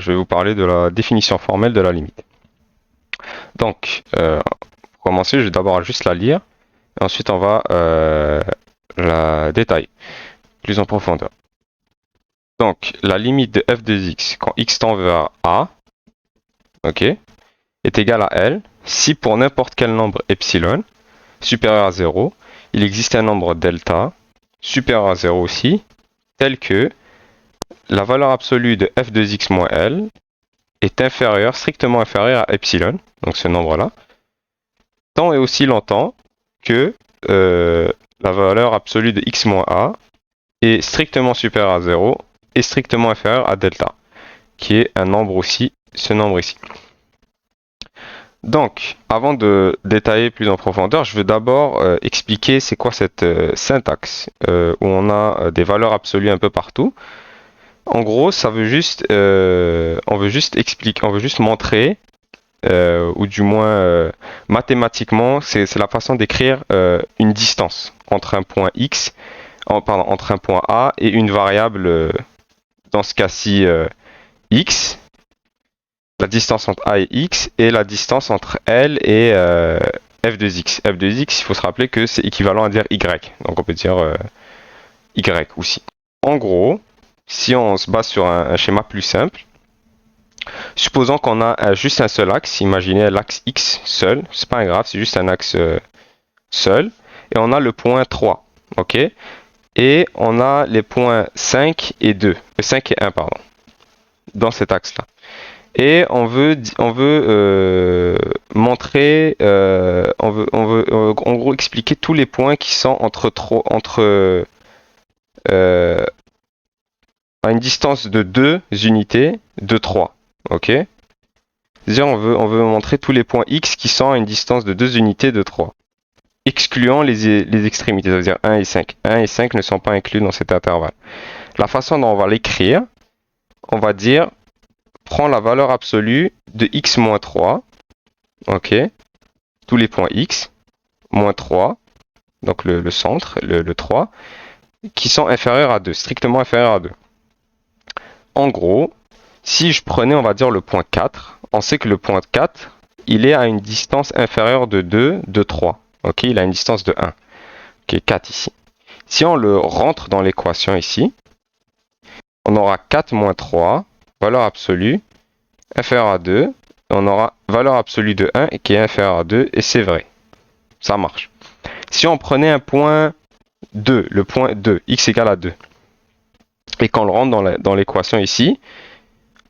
je vais vous parler de la définition formelle de la limite. Donc, pour commencer, je vais d'abord juste la lire, et ensuite on va la détailler plus en profondeur. Donc, la limite de f de x quand x tend vers a, ok, est égale à L si pour n'importe quel nombre epsilon supérieur à 0, il existe un nombre delta supérieur à 0 aussi, tel que la valeur absolue de f de x moins L est inférieure, strictement inférieure à epsilon, donc ce nombre-là, tant et aussi longtemps que la valeur absolue de x moins a est strictement supérieure à 0 et strictement inférieure à delta, qui est un nombre aussi, ce nombre ici. Donc, avant de détailler plus en profondeur, je vais d'abord expliquer c'est quoi cette syntaxe où on a des valeurs absolues un peu partout. En gros, ça veut juste, on veut juste expliquer, on veut juste montrer, ou du moins mathématiquement, c'est la façon d'écrire une distance entre un point x, pardon, entre un point A et une variable, dans ce cas-ci x, la distance entre A et x, et la distance entre L et f de x. F de x, il faut se rappeler que c'est équivalent à dire y, donc on peut dire y aussi. En gros, si on se base sur un schéma plus simple, supposons qu'on a juste un seul axe, imaginez l'axe x seul, c'est pas grave, c'est juste un axe seul, et on a le point 3, ok? Et on a les points 5 et 2, 5 et 1, pardon, dans cet axe-là. Et on veut montrer, on veut en gros expliquer tous les points qui sont à une distance de 2 unités de 3. Ok? C'est-à-dire on veut montrer tous les points x qui sont à une distance de 2 unités de 3. Excluant les extrémités, c'est-à-dire 1 et 5. 1 et 5 ne sont pas inclus dans cet intervalle. La façon dont on va l'écrire, on va dire, prends la valeur absolue de x moins 3, ok, tous les points x, moins 3, donc le centre, le 3, qui sont inférieurs à 2, strictement inférieurs à 2. En gros, si je prenais, on va dire, le point 4, on sait que le point 4, il est à une distance inférieure de 2, de 3. Ok, il a une distance de 1, qui est 4 ici. Si on le rentre dans l'équation ici, on aura 4 moins 3, valeur absolue, inférieure à 2. On aura valeur absolue de 1 qui est inférieure à 2, et c'est vrai. Ça marche. Si on prenait un point 2, le point 2, x égale à 2, et qu'on le rentre dans l'équation ici,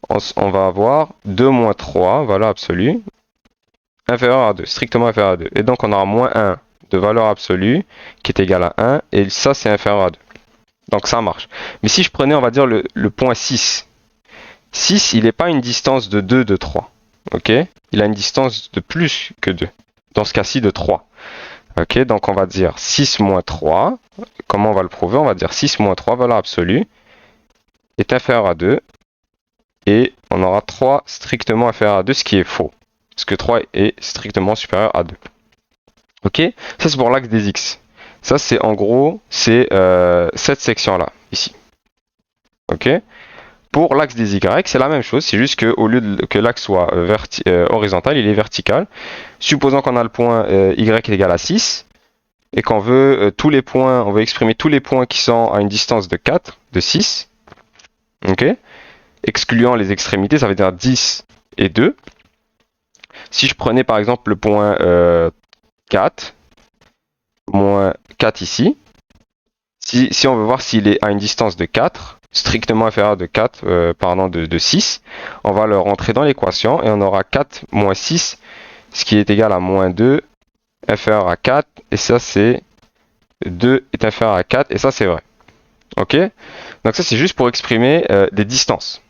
on va avoir 2 moins 3, valeur absolue, inférieure à 2, strictement inférieure à 2. Et donc on aura moins 1 de valeur absolue qui est égal à 1, et ça c'est inférieur à 2. Donc ça marche. Mais si je prenais, on va dire, le point 6, 6, il n'est pas une distance de 2 de 3. Ok? Il a une distance de plus que 2. Dans ce cas-ci, de 3. Ok? Donc on va dire 6 moins 3. Comment on va le prouver? On va dire 6 moins 3, valeur absolue, est inférieur à 2. Et on aura 3 strictement inférieur à 2, ce qui est faux. Parce que 3 est strictement supérieur à 2. Ok? Ça c'est pour l'axe des x. Ça c'est en gros, c'est cette section-là, ici. Ok? Pour l'axe des y, c'est la même chose, c'est juste qu'au lieu que l'axe soit horizontal, il est vertical. Supposons qu'on a le point y est égal à 6, et qu'on veut tous les points, on veut exprimer tous les points qui sont à une distance de 4, de 6, ok, excluant les extrémités, ça veut dire 10 et 2. Si je prenais par exemple le point 4, moins 4 ici, si on veut voir s'il est à une distance de 4, strictement inférieur de 4, de 6, on va le rentrer dans l'équation et on aura 4 moins 6, ce qui est égal à moins 2, inférieur à 4, et ça c'est 2 est inférieur à 4, et ça c'est vrai. Ok? Donc ça c'est juste pour exprimer des distances.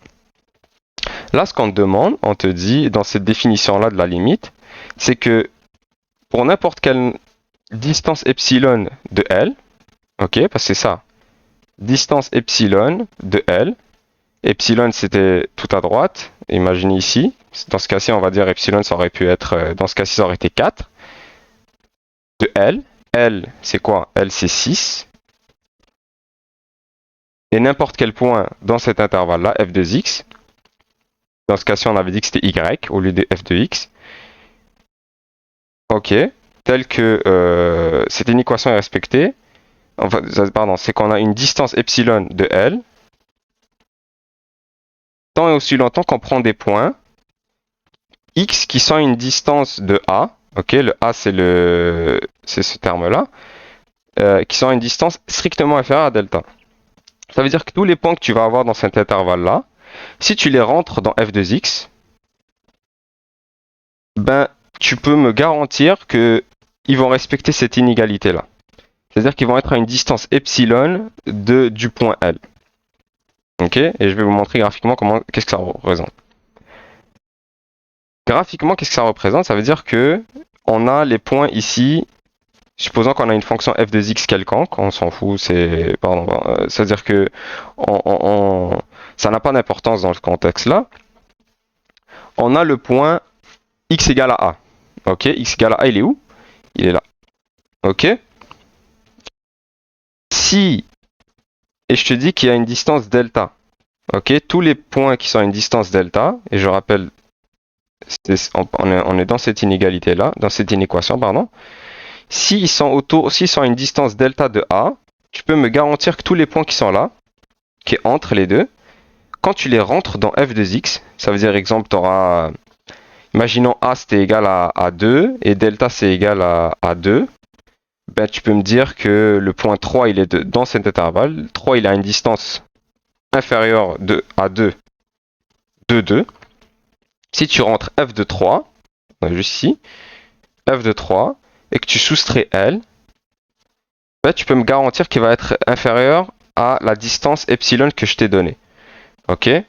Là ce qu'on te demande, on te dit dans cette définition-là de la limite, c'est que pour n'importe quelle distance epsilon de L, ok, parce que c'est ça, distance epsilon de L, epsilon c'était tout à droite, imaginez ici, dans ce cas-ci on va dire epsilon ça aurait pu être, dans ce cas-ci ça aurait été 4, de L, L c'est quoi? L c'est 6, et n'importe quel point dans cet intervalle-là, f de x, Dans ce cas-ci, on avait dit que c'était y au lieu de f de x. Ok, tel que cette inéquation est respectée. Enfin, pardon, c'est qu'on a une distance epsilon de L. Tant et aussi longtemps qu'on prend des points x qui sont une distance de A. Ok, le A c'est ce terme-là. Qui sont à une distance strictement inférieure à delta. Ça veut dire que tous les points que tu vas avoir dans cet intervalle-là, si tu les rentres dans f de x, ben, tu peux me garantir qu'ils vont respecter cette inégalité-là. C'est-à-dire qu'ils vont être à une distance epsilon du point L. Ok? Et je vais vous montrer graphiquement qu'est-ce que ça représente. Graphiquement, qu'est-ce que ça représente? Ça veut dire que on a les points ici. Supposons qu'on a une fonction f de x quelconque, on s'en fout, c'est-à-dire que ça n'a pas d'importance dans ce contexte-là. On a le point x égale à a. Ok, x égale à a, il est où? Il est là. Ok. Si, et je te dis qu'il y a une distance delta. Ok, tous les points qui sont à une distance delta, et je rappelle, on est dans cette inégalité-là, dans cette inéquation, pardon. S'ils sont à une distance delta de A, tu peux me garantir que tous les points qui sont là, qui est entre les deux, quand tu les rentres dans f de x, ça veut dire, exemple, tu auras, imaginons A c'était égal à 2 et delta c'est égal à 2, ben, tu peux me dire que le point 3 il est dans cet intervalle, 3 il a une distance inférieure à 2 de 2. Si tu rentres f de 3, juste ici, f de 3, et que tu soustrais L, ben, tu peux me garantir qu'il va être inférieur à la distance epsilon que je t'ai donnée. Ok? Et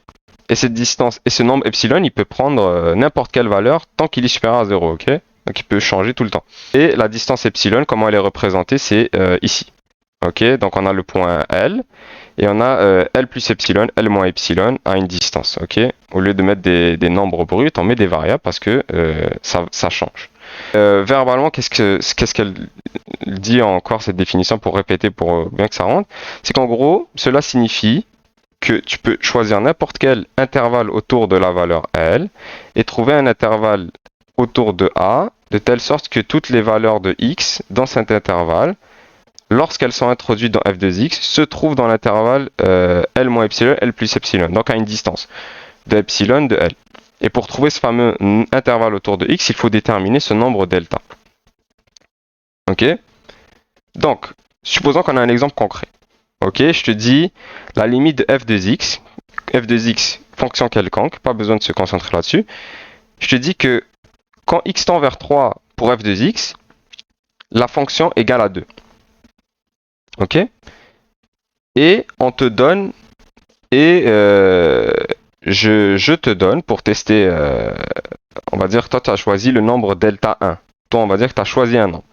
cette distance, et ce nombre epsilon, il peut prendre n'importe quelle valeur tant qu'il est supérieur à 0. Ok? Donc il peut changer tout le temps. Et la distance epsilon, comment elle est représentée? C'est ici. Ok? Donc on a le point L, et on a L plus epsilon, L moins epsilon à une distance. Ok? Au lieu de mettre des nombres bruts, on met des variables parce que ça change. Verbalement, qu'est-ce qu'elle dit encore cette définition pour répéter pour bien que ça rentre? C'est qu'en gros, cela signifie que tu peux choisir n'importe quel intervalle autour de la valeur L et trouver un intervalle autour de A de telle sorte que toutes les valeurs de x dans cet intervalle, lorsqu'elles sont introduites dans f de x, se trouvent dans l'intervalle L moins epsilon, L plus epsilon, donc à une distance de epsilon de L. Et pour trouver ce fameux intervalle autour de x, il faut déterminer ce nombre delta. Ok? Donc, supposons qu'on a un exemple concret. Ok, je te dis la limite de f de x, fonction quelconque, pas besoin de se concentrer là-dessus. Je te dis que quand x tend vers 3 pour f de x, la fonction égale à 2. Ok? Et on te donne, et je te donne pour tester, on va dire, toi tu as choisi le nombre delta 1. Toi on va dire que tu as choisi un nombre.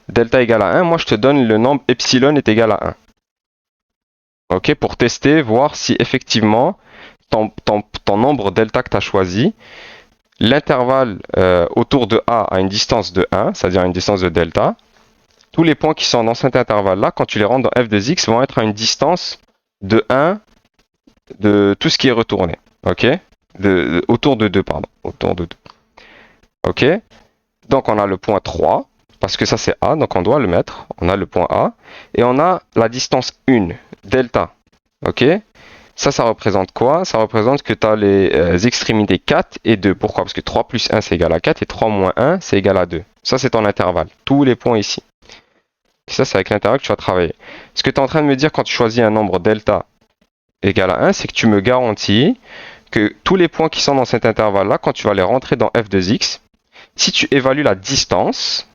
Delta égale à 1, moi je te donne le nombre epsilon est égal à 1. Ok, pour tester, voir si effectivement ton nombre delta que tu as choisi, l'intervalle autour de A a une distance de 1, c'est-à-dire une distance de delta. Tous les points qui sont dans cet intervalle-là, quand tu les rentres dans f de x, vont être à une distance de 1 de tout ce qui est retourné. Ok, autour de 2, pardon. Autour de 2. Ok, donc on a le point 3, parce que ça c'est A, donc on doit le mettre. On a le point A, et on a la distance 1, delta. Ok, ça représente quoi? Ça représente que tu as les extrémités 4 et 2. Pourquoi? Parce que 3 plus 1 c'est égal à 4 et 3 moins 1 c'est égal à 2. Ça c'est ton intervalle. Tous les points ici. Et ça c'est avec l'intervalle que tu vas travailler. Ce que tu es en train de me dire quand tu choisis un nombre delta égal à 1, c'est que tu me garantis que tous les points qui sont dans cet intervalle-là, quand tu vas les rentrer dans f de x, si tu évalues la distance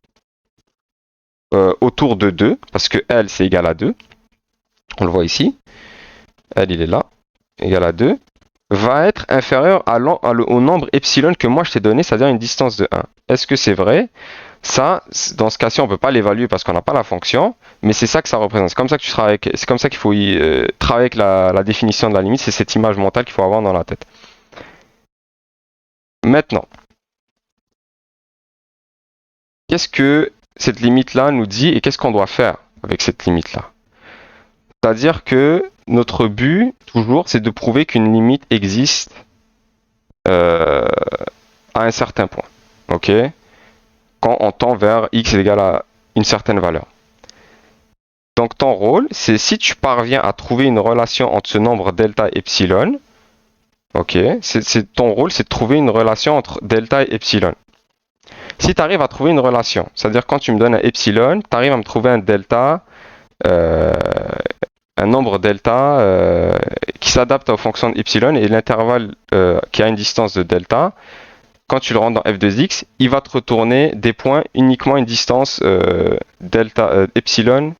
autour de 2, parce que L c'est égal à 2, on le voit ici, L il est là, égal à 2, va être inférieur au nombre epsilon que moi je t'ai donné, c'est-à-dire une distance de 1. Est-ce que c'est vrai? Ça, dans ce cas-ci, on ne peut pas l'évaluer parce qu'on n'a pas la fonction, mais c'est ça que ça représente. C'est comme ça que c'est comme ça qu'il faut travailler avec la définition de la limite, c'est cette image mentale qu'il faut avoir dans la tête. Maintenant, qu'est-ce que cette limite-là nous dit et qu'est-ce qu'on doit faire avec cette limite-là? C'est-à-dire que notre but, toujours, c'est de prouver qu'une limite existe euh, à un certain point. Ok? Quand on tend vers x est égal à une certaine valeur. Donc ton rôle, c'est si tu parviens à trouver une relation entre ce nombre delta et epsilon, ok, ton rôle, c'est de trouver une relation entre delta et epsilon. Si tu arrives à trouver une relation, c'est-à-dire quand tu me donnes un epsilon, tu arrives à me trouver un delta, euh, un nombre delta qui s'adapte aux fonctions de epsilon et l'intervalle qui a une distance de delta, quand tu le rentres dans f de x, il va te retourner des points uniquement une distance delta epsilon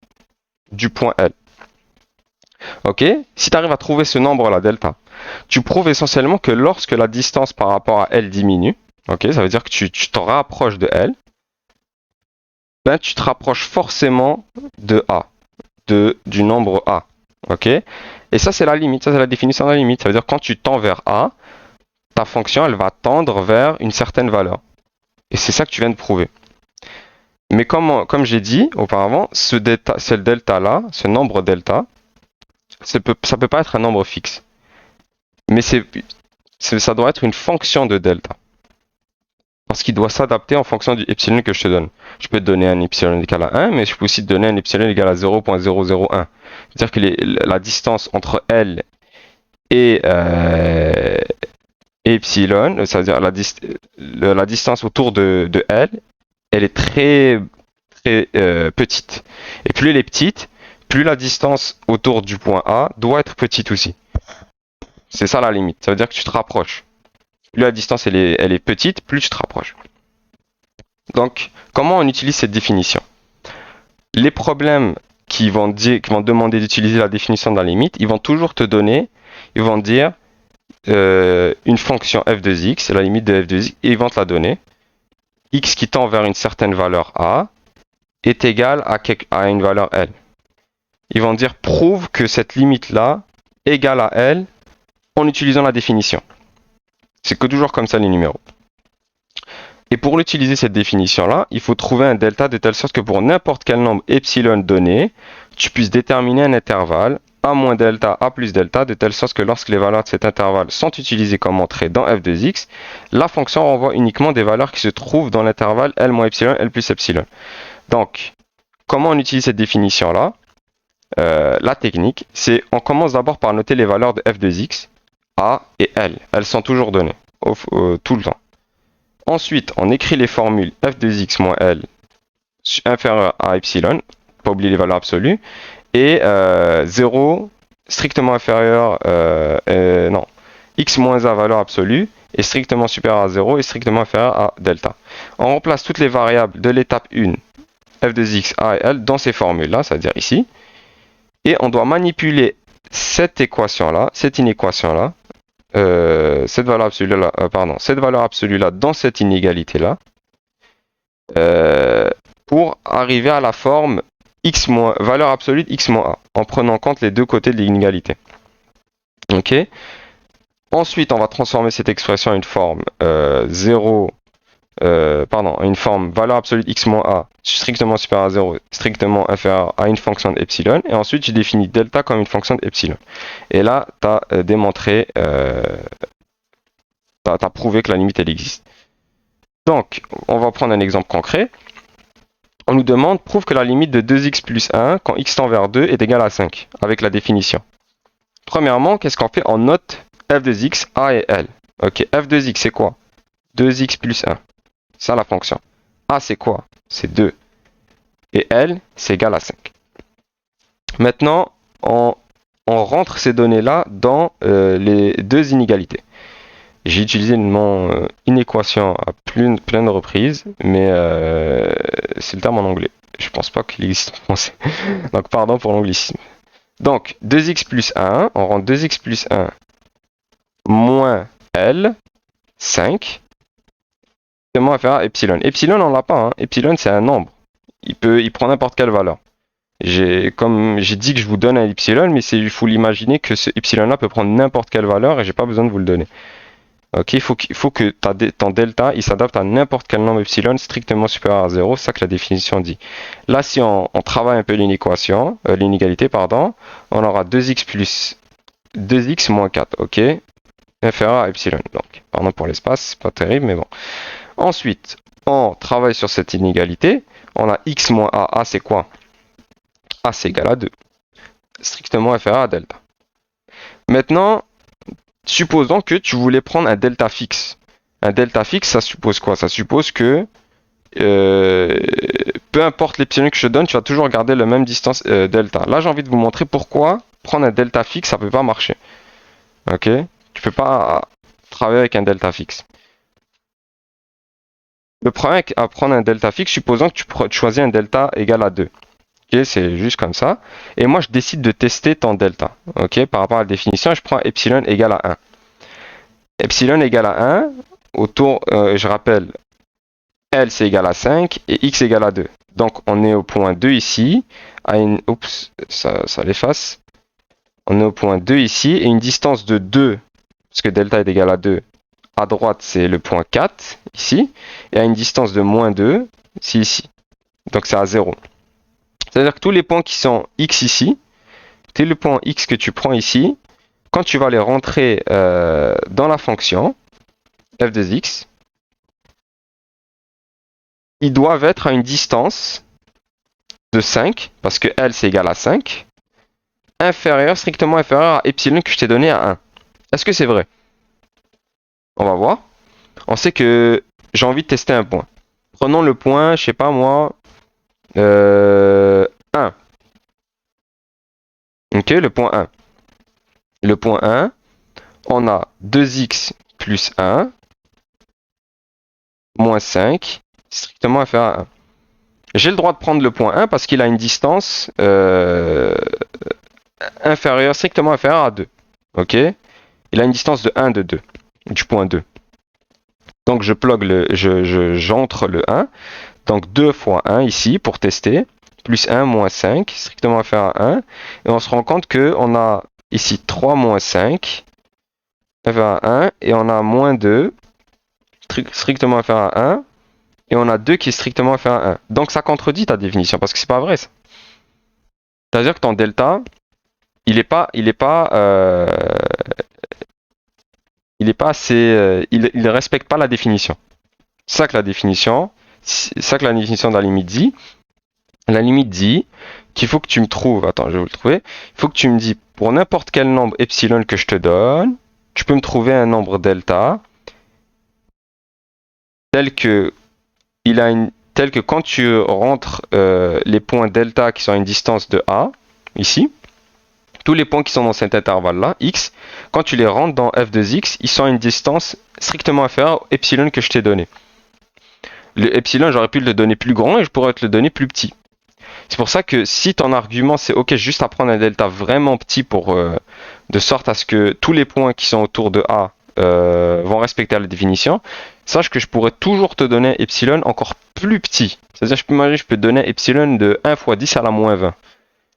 du point L. Ok? Si tu arrives à trouver ce nombre-là, delta, tu prouves essentiellement que lorsque la distance par rapport à L diminue, ok, ça veut dire que tu te rapproches de L, ben tu te rapproches forcément de A, du nombre A. Ok? Et ça, c'est la limite, ça, c'est la définition de la limite. Ça veut dire que quand tu tends vers A, ta fonction, elle va tendre vers une certaine valeur. Et c'est ça que tu viens de prouver. Mais comme j'ai dit auparavant, ce delta-là, ce nombre delta, ça peut pas être un nombre fixe. Mais ça doit être une fonction de delta. Parce qu'il doit s'adapter en fonction du epsilon que je te donne. Je peux te donner un epsilon égal à 1, mais je peux aussi te donner un epsilon égal à 0.001. C'est-à-dire que la distance entre L et epsilon, c'est-à-dire la distance autour de L, elle est très, très petite. Et plus elle est petite, plus la distance autour du point A doit être petite aussi. C'est ça la limite. Ça veut dire que tu te rapproches. Plus la distance elle est petite, plus tu te rapproches. Donc, comment on utilise cette définition? Les problèmes qui vont demander d'utiliser la définition de la limite, ils vont toujours te donner, ils vont dire une fonction f de x, la limite de f de x, et ils vont te la donner. X qui tend vers une certaine valeur a est égal à une valeur L. Ils vont dire prouve que cette limite-là est égale à L en utilisant la définition. C'est que toujours comme ça les numéros. Et pour utiliser cette définition-là, il faut trouver un delta de telle sorte que pour n'importe quel nombre epsilon donné, tu puisses déterminer un intervalle a moins delta, a plus delta, de telle sorte que lorsque les valeurs de cet intervalle sont utilisées comme entrée dans f de x, la fonction renvoie uniquement des valeurs qui se trouvent dans l'intervalle L moins epsilon, L plus epsilon. Donc, comment on utilise cette définition-là? La technique, c'est on commence d'abord par noter les valeurs de f de x, a et L. Elles sont toujours données, tout le temps. Ensuite, on écrit les formules f de x moins L inférieur à epsilon, pas oublier les valeurs absolues, et 0 strictement inférieur, non, x moins a valeur absolue est strictement supérieur à 0 et strictement inférieur à delta. On remplace toutes les variables de l'étape 1, f de x, a et L, dans ces formules-là, c'est-à-dire ici, et on doit manipuler cette équation-là, cette inéquation-là, cette valeur absolue-là, cette valeur absolue-là dans cette inégalité-là, pour arriver à la forme x moins, valeur absolue de x moins a, en prenant en compte les deux côtés de l'inégalité. Ok. Ensuite, on va transformer cette expression en une forme une forme valeur absolue de x moins a strictement supérieure à 0, strictement inférieure à une fonction d'epsilon. Et ensuite, je définis delta comme une fonction d'epsilon. Et là, tu as démontré, tu as prouvé que la limite, elle existe. Donc, on va prendre un exemple concret. On nous demande, prouve que la limite de 2x plus 1 quand x tend vers 2 est égale à 5, avec la définition. Premièrement, qu'est-ce qu'on fait? On note f de x, a et L. Ok, f de x, c'est quoi? 2x plus 1. Ça, la fonction. A, c'est quoi? C'est 2. Et L, c'est égal à 5. Maintenant, on rentre ces données-là dans les deux inégalités. J'ai utilisé une inéquation à plein de reprises, mais c'est le terme en anglais. Je pense pas qu'il existe en français. Donc, pardon pour l'anglicisme. Donc, 2x plus 1, on rend 2x plus 1 moins L, 5, inférieur à epsilon. Epsilon, on l'a pas. Hein. Epsilon, c'est un nombre. Il prend n'importe quelle valeur. Comme j'ai dit que je vous donne un epsilon, mais il faut l'imaginer que ce epsilon-là peut prendre n'importe quelle valeur et j'ai pas besoin de vous le donner. Ok, il faut que ton delta il s'adapte à n'importe quel nombre epsilon strictement supérieur à 0, c'est ça que la définition dit. Là, si on travaille un peu l'inégalité, on aura 2x plus 2x moins 4, ok. inférieur à epsilon. Donc, pardon pour l'espace, c'est pas terrible, mais bon. Ensuite, on travaille sur cette inégalité. On a x moins a. A, c'est quoi? A, c'est égal à 2. Strictement inférieur à delta. Maintenant, supposons que tu voulais prendre un delta fixe. Un delta fixe, ça suppose quoi? Ça suppose que peu importe l'epsilon que je te donne, tu vas toujours garder la même distance delta. Là, j'ai envie de vous montrer pourquoi prendre un delta fixe, ça peut pas marcher. Ok? Tu peux pas travailler avec un delta fixe. Le problème à prendre un delta fixe, supposons que tu choisis un delta égal à 2. Ok? C'est juste comme ça. Et moi, je décide de tester ton delta. Ok? Par rapport à la définition, je prends epsilon égal à 1. Epsilon égale à 1, autour, je rappelle, L c'est égal à 5 et X égale à 2. Donc on est au point 2 ici, oups, ça l'efface. On est au point 2 ici, et une distance de 2, parce que delta est égal à 2, à droite c'est le point 4, ici, et à une distance de moins 2, c'est ici. Donc c'est à 0. C'est-à-dire que tous les points qui sont X ici, tous les points X que tu prends ici, quand tu vas les rentrer dans la fonction, f de x, ils doivent être à une distance de 5, parce que L c'est égal à 5, strictement inférieur à epsilon que je t'ai donné à 1. Est-ce que c'est vrai? On va voir. On sait que j'ai envie de tester un point. Prenons le point, je sais pas moi, 1. Ok, le point 1. Le point 1, on a 2x plus 1, moins 5, strictement inférieur à 1. J'ai le droit de prendre le point 1 parce qu'il a une distance strictement inférieure à 2. Ok? Il a une distance de 1 de 2, du point 2. Donc j'entre le 1. Donc 2 fois 1 ici pour tester, plus 1 moins 5, strictement inférieur à 1. Et on se rend compte qu'on a ici 3 moins 5, inférieur à 1, et on a moins 2, strictement inférieur à 1, et on a 2 qui est strictement inférieur à 1. Donc ça contredit ta définition, parce que c'est pas vrai ça. C'est-à-dire que ton delta, il est pas assez, il respecte pas la définition. C'est ça que la définition de la limite dit. La limite dit qu'il faut que tu me trouves, attends, je vais vous le trouver, il faut que tu me dis pour n'importe quel nombre epsilon que je te donne, tu peux me trouver un nombre delta tel que quand tu rentres les points delta qui sont à une distance de A, ici, tous les points qui sont dans cet intervalle-là, x, quand tu les rentres dans f de x, ils sont à une distance strictement inférieure au epsilon que je t'ai donné. Le epsilon, j'aurais pu le donner plus grand et je pourrais te le donner plus petit. C'est pour ça que si ton argument c'est ok, juste à prendre un delta vraiment petit de sorte à ce que tous les points qui sont autour de A vont respecter la définition, sache que je pourrais toujours te donner epsilon encore plus petit. C'est-à-dire, je peux te donner epsilon de 1 fois 10 à la moins 20.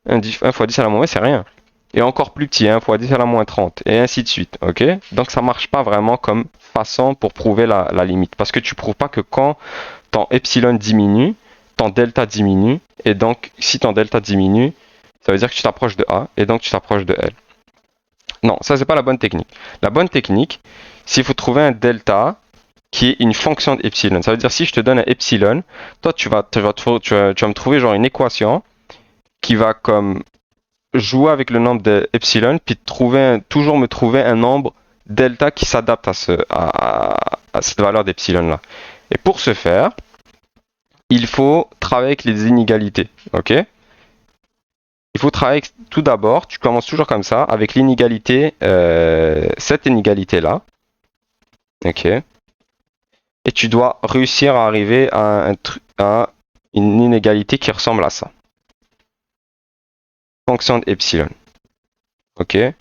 1 fois 10 à la moins 20, c'est rien. Et encore plus petit, 1 fois 10 à la moins 30, et ainsi de suite. Ok? Donc ça marche pas vraiment comme façon pour prouver la limite. Parce que tu prouves pas que quand ton epsilon diminue, ton delta diminue, et donc si ton delta diminue, ça veut dire que tu t'approches de A, et donc tu t'approches de L. Non, ça c'est pas la bonne technique. La bonne technique, c'est qu'il faut trouver un delta qui est une fonction d'epsilon. Ça veut dire si je te donne un epsilon, toi tu vas me trouver genre une équation qui va comme jouer avec le nombre d'epsilon, puis toujours me trouver un nombre delta qui s'adapte à cette valeur d'epsilon là. Et pour ce faire, il faut travailler avec les inégalités. Ok? Il faut travailler tout d'abord, tu commences toujours comme ça, avec l'inégalité, cette inégalité-là. Ok? Et tu dois réussir à arriver à une inégalité qui ressemble à ça. Fonction d'epsilon. Ok? Et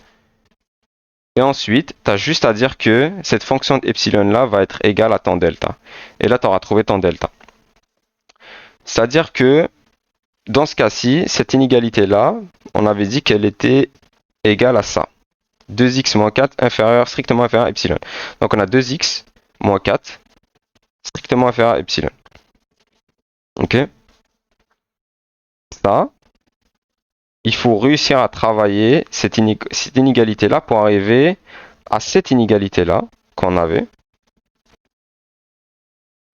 ensuite, tu as juste à dire que cette fonction d'epsilon-là va être égale à ton delta. Et là, tu auras trouvé ton delta. C'est-à-dire que, dans ce cas-ci, cette inégalité-là, on avait dit qu'elle était égale à ça. 2x moins 4 strictement inférieur à epsilon. Donc on a 2x moins 4 strictement inférieur à epsilon. Ok? Ça, il faut réussir à travailler cette inégalité-là pour arriver à cette inégalité-là qu'on avait,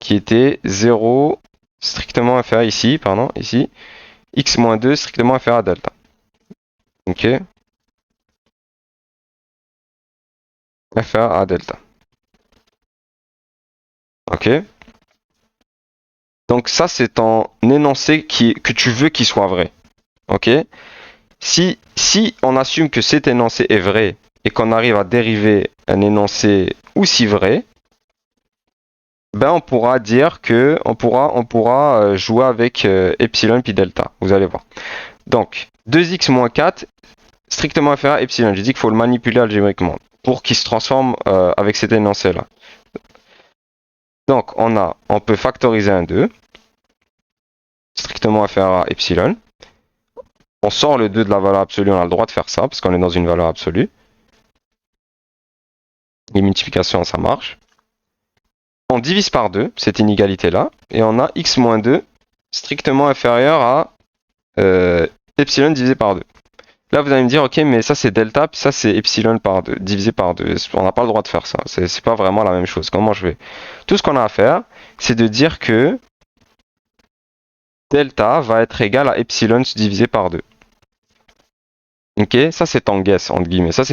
qui était 0 strictement inférieur ici, pardon, ici, x moins 2 strictement inférieur à delta. Ok? Inférieur à delta. Ok? Donc ça, c'est ton énoncé que tu veux qu'il soit vrai. Ok? Si on assume que cet énoncé est vrai et qu'on arrive à dériver un énoncé aussi vrai, ben on pourra dire que on pourra jouer avec epsilon puis delta. Vous allez voir. Donc 2x moins 4 strictement inférieur à epsilon. J'ai dit qu'il faut le manipuler algébriquement pour qu'il se transforme avec cet énoncé là. Donc on peut factoriser un 2 strictement inférieur à epsilon. On sort le 2 de la valeur absolue, on a le droit de faire ça parce qu'on est dans une valeur absolue. Les multiplications, ça marche. On divise par 2 cette inégalité-là, et on a x moins 2 strictement inférieur à epsilon divisé par 2. Là, vous allez me dire, ok, mais ça c'est delta, puis ça c'est epsilon par 2, divisé par 2. On n'a pas le droit de faire ça. C'est pas vraiment la même chose. Comment je vais? Tout ce qu'on a à faire, c'est de dire que delta va être égal à epsilon divisé par 2. Ok, ça c'est ton guess, entre guillemets. Ça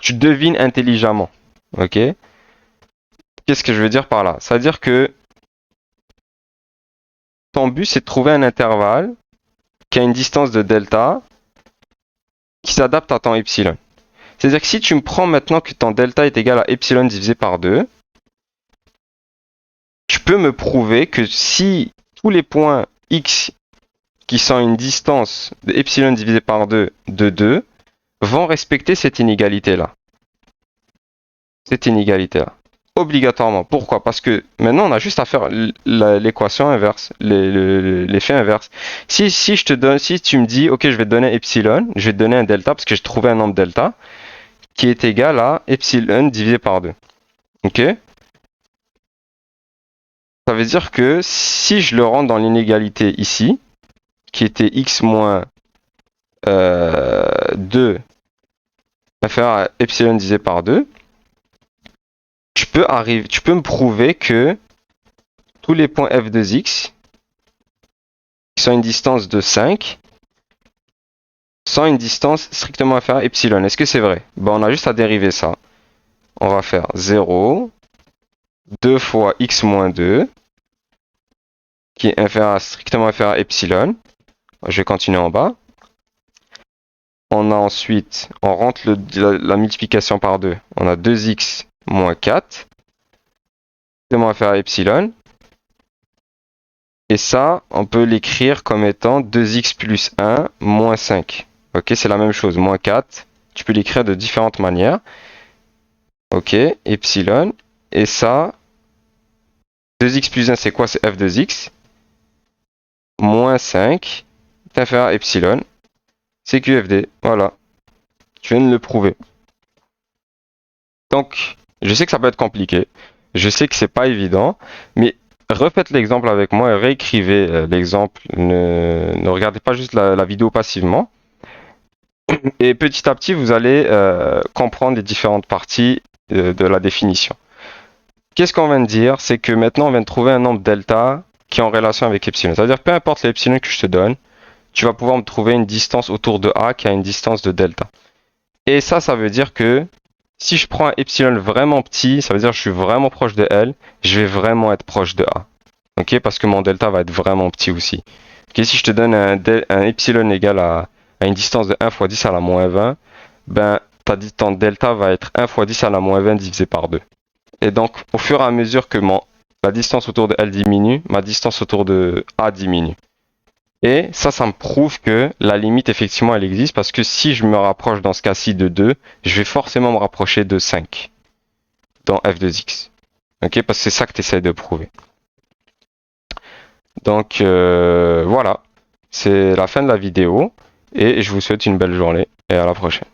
tu devines intelligemment. Ok? Qu'est-ce que je veux dire par là? Ça veut dire que ton but c'est de trouver un intervalle qui a une distance de delta qui s'adapte à ton epsilon. C'est-à-dire que si tu me prends maintenant que ton delta est égal à epsilon divisé par 2, tu peux me prouver que si tous les points x qui sont à une distance de epsilon divisé par 2 de 2 vont respecter cette inégalité-là. Cette inégalité-là. Obligatoirement. Pourquoi? Parce que maintenant, on a juste à faire l'équation inverse, l'effet inverse. Si tu me dis, ok, je vais te donner epsilon, je vais te donner un delta, parce que j'ai trouvé un nombre delta, qui est égal à epsilon divisé par 2. Ok? Ça veut dire que si je le rentre dans l'inégalité ici, qui était x moins 2 inférieur à epsilon divisé par 2, tu peux me prouver que tous les points f de x qui sont à une distance de 5 sont à une distance strictement inférieure à epsilon. Est-ce que c'est vrai? Ben, on a juste à dériver ça. On va faire 0, 2 fois x moins 2, qui est strictement inférieur à epsilon. Je vais continuer en bas. On a ensuite, on rentre la multiplication par 2. On a 2x moins 4, strictement inférieur à epsilon. Et ça, on peut l'écrire comme étant 2x plus 1 moins 5. Ok, c'est la même chose, moins 4. Tu peux l'écrire de différentes manières. Ok, epsilon. Et ça, 2x plus 1, c'est quoi? C'est f de x. Moins 5 est inférieur à epsilon. C'est QFD. Voilà. Je viens de le prouver. Donc, je sais que ça peut être compliqué. Je sais que c'est pas évident. Mais refaites l'exemple avec moi et réécrivez l'exemple. Ne regardez pas juste la vidéo passivement. Et petit à petit, vous allez comprendre les différentes parties de la définition. Qu'est-ce qu'on vient de dire? C'est que maintenant, on vient de trouver un nombre delta qui est en relation avec epsilon. C'est-à-dire, peu importe l'epsilon que je te donne, tu vas pouvoir me trouver une distance autour de A qui a une distance de delta. Et ça veut dire que si je prends un epsilon vraiment petit, ça veut dire que je suis vraiment proche de L, je vais vraiment être proche de A. Ok? Parce que mon delta va être vraiment petit aussi. Ok? Si je te donne un epsilon égal à une distance de 1 fois 10 à la moins 20, ben, ton delta va être 1 fois 10 à la moins 20 divisé par 2. Et donc, au fur et à mesure que la distance autour de L diminue, ma distance autour de A diminue. Et ça me prouve que la limite, effectivement, elle existe parce que si je me rapproche dans ce cas-ci de 2, je vais forcément me rapprocher de 5 dans f de x. Ok, parce que c'est ça que tu essaies de prouver. Donc, voilà. C'est la fin de la vidéo et je vous souhaite une belle journée et à la prochaine.